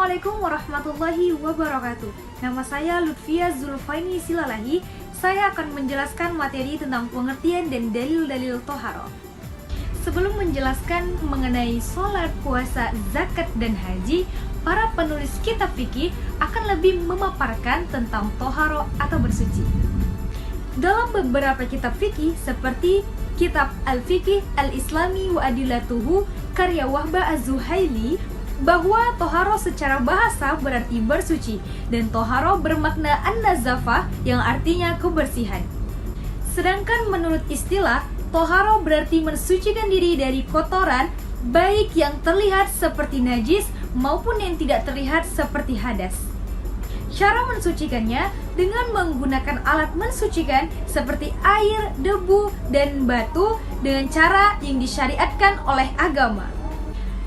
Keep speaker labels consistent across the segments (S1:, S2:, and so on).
S1: Assalamualaikum warahmatullahi wabarakatuh. Nama saya Lutfia Zulfaini Silalahi. Saya akan menjelaskan materi tentang pengertian dan dalil-dalil toharo. Sebelum menjelaskan mengenai sholat, puasa, zakat, dan haji, para penulis kitab fikih akan lebih memaparkan tentang toharo atau bersuci. Dalam beberapa kitab fikih seperti kitab Al-Fiqih Al-Islami wa Adilatuhu karya Wahbah Az-Zuhaili, bahwa toharo secara bahasa berarti bersuci, dan toharo bermakna an-nazafah yang artinya kebersihan. Sedangkan menurut istilah, toharo berarti mensucikan diri dari kotoran, baik yang terlihat seperti najis maupun yang tidak terlihat seperti hadas. Cara mensucikannya dengan menggunakan alat mensucikan seperti air, debu, dan batu dengan cara yang disyariatkan oleh agama.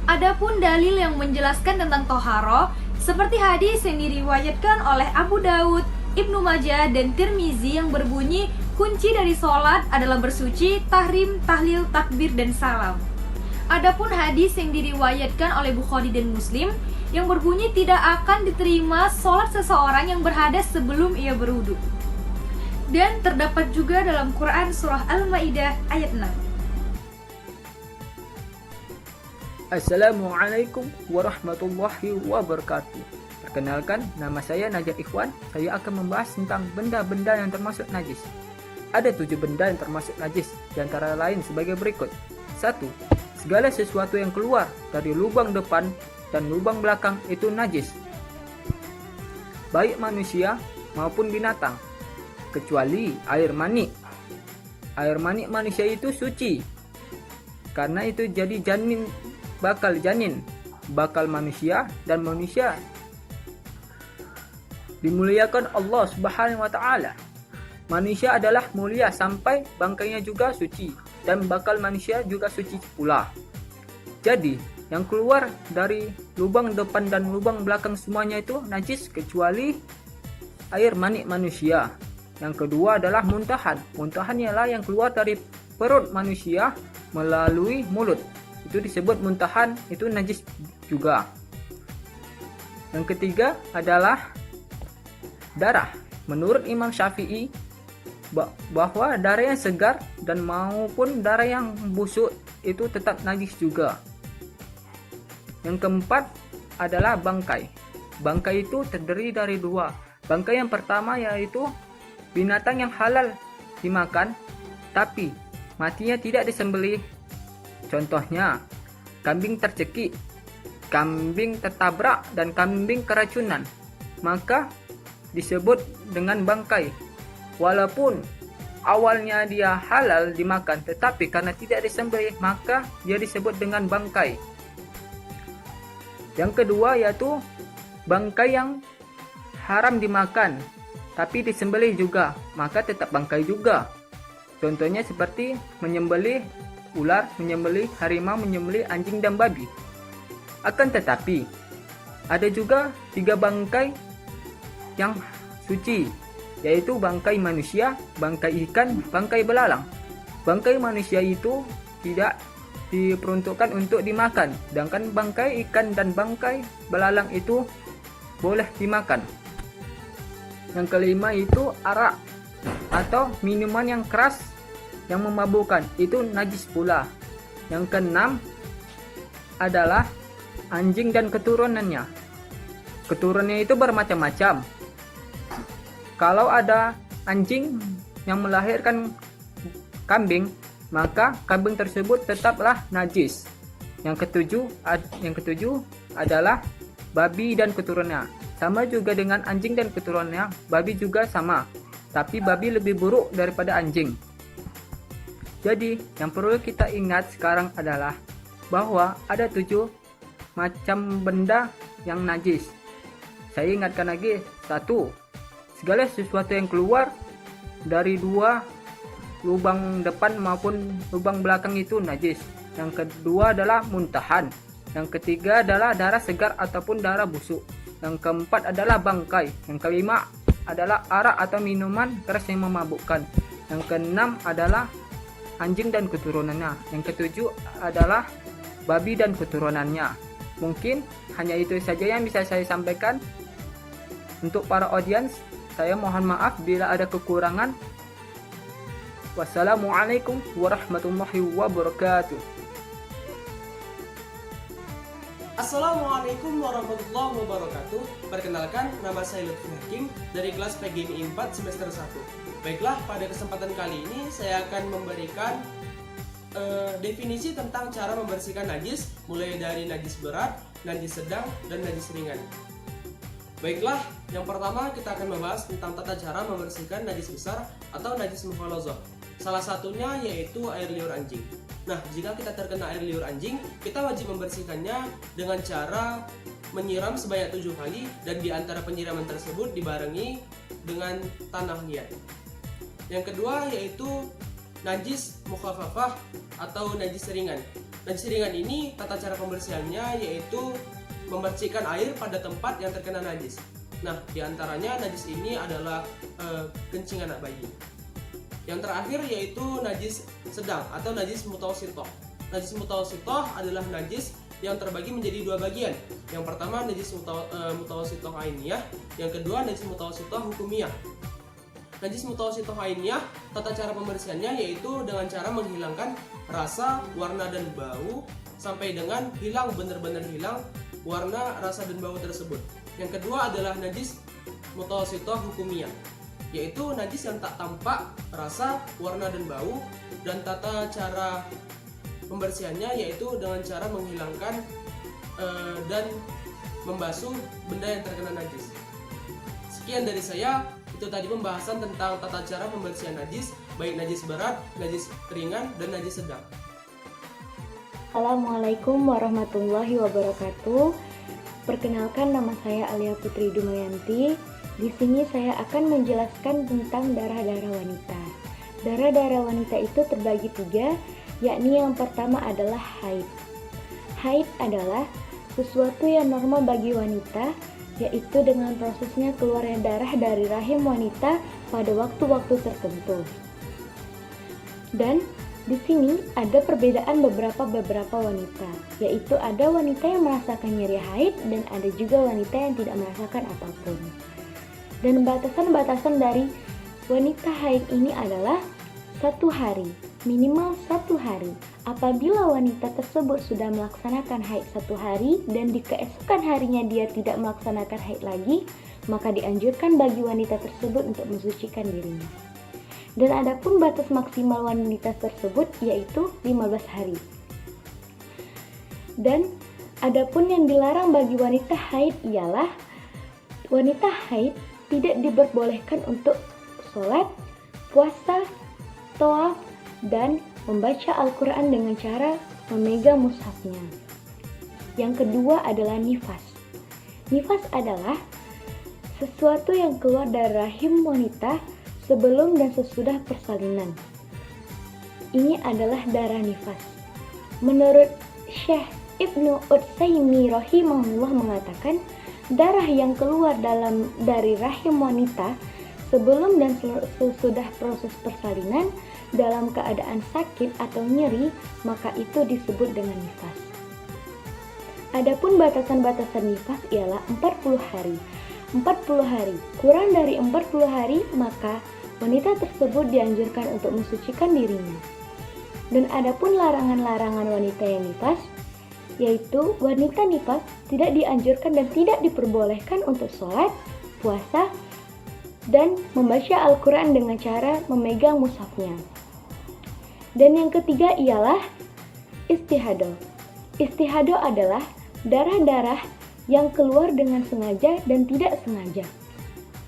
S1: Adapun dalil yang menjelaskan tentang toharo seperti hadis yang diriwayatkan oleh Abu Daud, Ibnu Majah, dan Tirmizi yang berbunyi kunci dari sholat adalah bersuci, tahrim, tahlil, takbir, dan salam. Adapun hadis yang diriwayatkan oleh Bukhari dan Muslim yang berbunyi tidak akan diterima sholat seseorang yang berhadas sebelum ia berwudu. Dan terdapat juga dalam Quran surah Al-Maidah ayat 6.
S2: Assalamualaikum warahmatullahi wabarakatuh. Perkenalkan, nama saya Najat Ikhwan. Saya akan membahas tentang benda-benda yang termasuk najis. Ada 7 benda yang termasuk najis, di antara lain sebagai berikut. 1. Segala sesuatu yang keluar dari lubang depan dan lubang belakang itu najis, baik manusia maupun binatang, kecuali air mani. Air mani manusia itu suci, karena itu jadi janin, bakal manusia, dan manusia dimuliakan Allah Subhanahu wa taala. Manusia adalah mulia sampai bangkainya juga suci, dan bakal manusia juga suci pula. Jadi, yang keluar dari lubang depan dan lubang belakang semuanya itu najis kecuali air mani manusia. Yang kedua adalah muntahan. Muntahan ialah yang keluar dari perut manusia melalui mulut. Itu disebut muntahan, itu najis juga. Yang ketiga adalah darah. Menurut Imam Syafi'i, bahwa darah yang segar dan maupun darah yang busuk itu tetap najis juga. Yang keempat adalah bangkai. Bangkai itu terdiri dari 2. Bangkai yang pertama yaitu binatang yang halal dimakan, tapi matinya tidak disembelih. Contohnya, kambing tercekik, kambing tertabrak, dan kambing keracunan. Maka disebut dengan bangkai. Walaupun awalnya dia halal dimakan, tetapi karena tidak disembelih, maka dia disebut dengan bangkai. Yang kedua yaitu bangkai yang haram dimakan, tapi disembelih juga, maka tetap bangkai juga. Contohnya seperti menyembelih ular, menyembelih harimau, menyembelih anjing dan babi. Akan tetapi, ada juga 3 bangkai yang suci, yaitu bangkai manusia, bangkai ikan, bangkai belalang. Bangkai manusia itu tidak diperuntukkan untuk dimakan, sedangkan bangkai ikan dan bangkai belalang itu boleh dimakan. Yang kelima itu arak atau minuman yang keras yang memabukkan, itu najis pula. Yang keenam adalah anjing dan keturunannya. Keturunannya itu bermacam-macam. Kalau ada anjing yang melahirkan kambing, maka kambing tersebut tetaplah najis. Yang ketujuh adalah babi dan keturunannya. Sama juga dengan anjing dan keturunannya, babi juga sama. Tapi babi lebih buruk daripada anjing. Jadi, yang perlu kita ingat sekarang adalah bahwa ada 7 macam benda yang najis. Saya ingatkan lagi. 1. Segala sesuatu yang keluar dari 2 lubang depan maupun lubang belakang itu najis. Yang kedua adalah muntahan. Yang ketiga adalah darah segar ataupun darah busuk. Yang keempat adalah bangkai. Yang kelima adalah arak atau minuman keras yang memabukkan. Yang keenam adalah anjing dan keturunannya. Yang ketujuh adalah babi dan keturunannya. Mungkin hanya itu saja yang bisa saya sampaikan. Untuk para audiens, saya mohon maaf bila ada kekurangan. Wassalamualaikum warahmatullahi wabarakatuh.
S3: Assalamualaikum warahmatullahi wabarakatuh. Perkenalkan, nama saya Lutfi Hakim dari kelas PGMI 4 semester 1. Baiklah, pada kesempatan kali ini saya akan memberikan definisi tentang cara membersihkan najis, mulai dari najis berat, najis sedang, dan najis ringan. Baiklah, yang pertama kita akan membahas tentang tata cara membersihkan najis besar atau najis mukhalazah. Salah satunya yaitu air liur anjing. Nah, jika kita terkena air liur anjing, kita wajib membersihkannya dengan cara menyiram sebanyak 7 kali, dan di antara penyiraman tersebut dibarengi dengan tanah liat. Yang kedua yaitu najis mukhafafah atau najis ringan. Najis ringan ini tata cara pembersihannya yaitu membersihkan air pada tempat yang terkena najis. Nah, diantaranya najis ini adalah kencing anak bayi. Yang terakhir yaitu najis sedang atau najis mutawasitoh. Najis mutawasitoh adalah najis yang terbagi menjadi 2 bagian. Yang pertama najis mutawasitoh ainiyah, yang kedua najis mutawasitoh hukumiyah. Najis mutawasitoh ainiyah, tata cara pembersihannya yaitu dengan cara menghilangkan rasa, warna, dan bau sampai dengan hilang, benar-benar hilang warna, rasa, dan bau tersebut. Yang kedua adalah najis mutawasitoh hukumiyah, yaitu najis yang tak tampak rasa, warna, dan bau, dan tata cara pembersihannya yaitu dengan cara menghilangkan dan membasuh benda yang terkena najis. Sekian dari saya, itu tadi pembahasan tentang tata cara pembersihan najis, baik najis berat, najis ringan, dan najis sedang.
S4: Assalamualaikum warahmatullahi wabarakatuh. Perkenalkan, nama saya Alia Putri Dumayanti. Di sini saya akan menjelaskan tentang darah-darah wanita. Darah-darah wanita itu terbagi 3, yakni yang pertama adalah haid. Haid adalah sesuatu yang normal bagi wanita, yaitu dengan prosesnya keluarnya darah dari rahim wanita pada waktu-waktu tertentu. Dan di sini ada perbedaan beberapa wanita, yaitu ada wanita yang merasakan nyeri haid dan ada juga wanita yang tidak merasakan apapun. Dan batasan-batasan dari wanita haid ini adalah 1 hari, minimal 1 hari. Apabila wanita tersebut sudah melaksanakan haid 1 hari dan di keesokan harinya dia tidak melaksanakan haid lagi, maka dianjurkan bagi wanita tersebut untuk mensucikan dirinya. Dan adapun batas maksimal wanita tersebut yaitu 15 hari. Dan adapun yang dilarang bagi wanita haid ialah wanita haid tidak diperbolehkan untuk sholat, puasa, tawaf, dan membaca Al-Quran dengan cara memegang mushafnya. Yang kedua adalah nifas. Nifas adalah sesuatu yang keluar dari rahim wanita sebelum dan sesudah persalinan. Ini adalah darah nifas. Menurut Syekh Ibnu Utsaimin rahimahullah mengatakan, darah yang keluar dari rahim wanita sebelum dan sesudah proses persalinan dalam keadaan sakit atau nyeri, maka itu disebut dengan nifas. Adapun batasan-batasan nifas ialah 40 hari. 40 hari, kurang dari 40 hari, maka wanita tersebut dianjurkan untuk mensucikan dirinya. Dan adapun larangan-larangan wanita yang nifas, yaitu wanita nifas tidak dianjurkan dan tidak diperbolehkan untuk sholat, puasa, dan membaca Al-Quran dengan cara memegang mushafnya. Dan yang ketiga ialah istihadah. Istihadah adalah darah-darah yang keluar dengan sengaja dan tidak sengaja.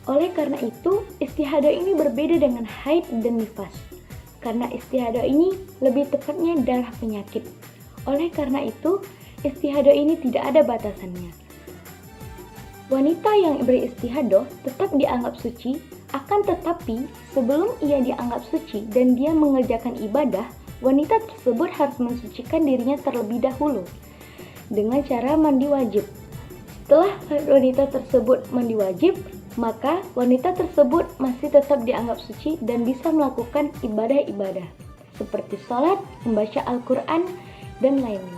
S4: Oleh karena itu, istihadah ini berbeda dengan haid dan nifas. Karena istihadah ini lebih tepatnya darah penyakit. Oleh karena itu, istihadah ini tidak ada batasannya. Wanita yang beristihadah tetap dianggap suci, akan tetapi sebelum ia dianggap suci dan dia mengerjakan ibadah, wanita tersebut harus mensucikan dirinya terlebih dahulu dengan cara mandi wajib. Setelah wanita tersebut mandi wajib, maka wanita tersebut masih tetap dianggap suci dan bisa melakukan ibadah-ibadah seperti sholat, membaca Al-Quran, dan lainnya.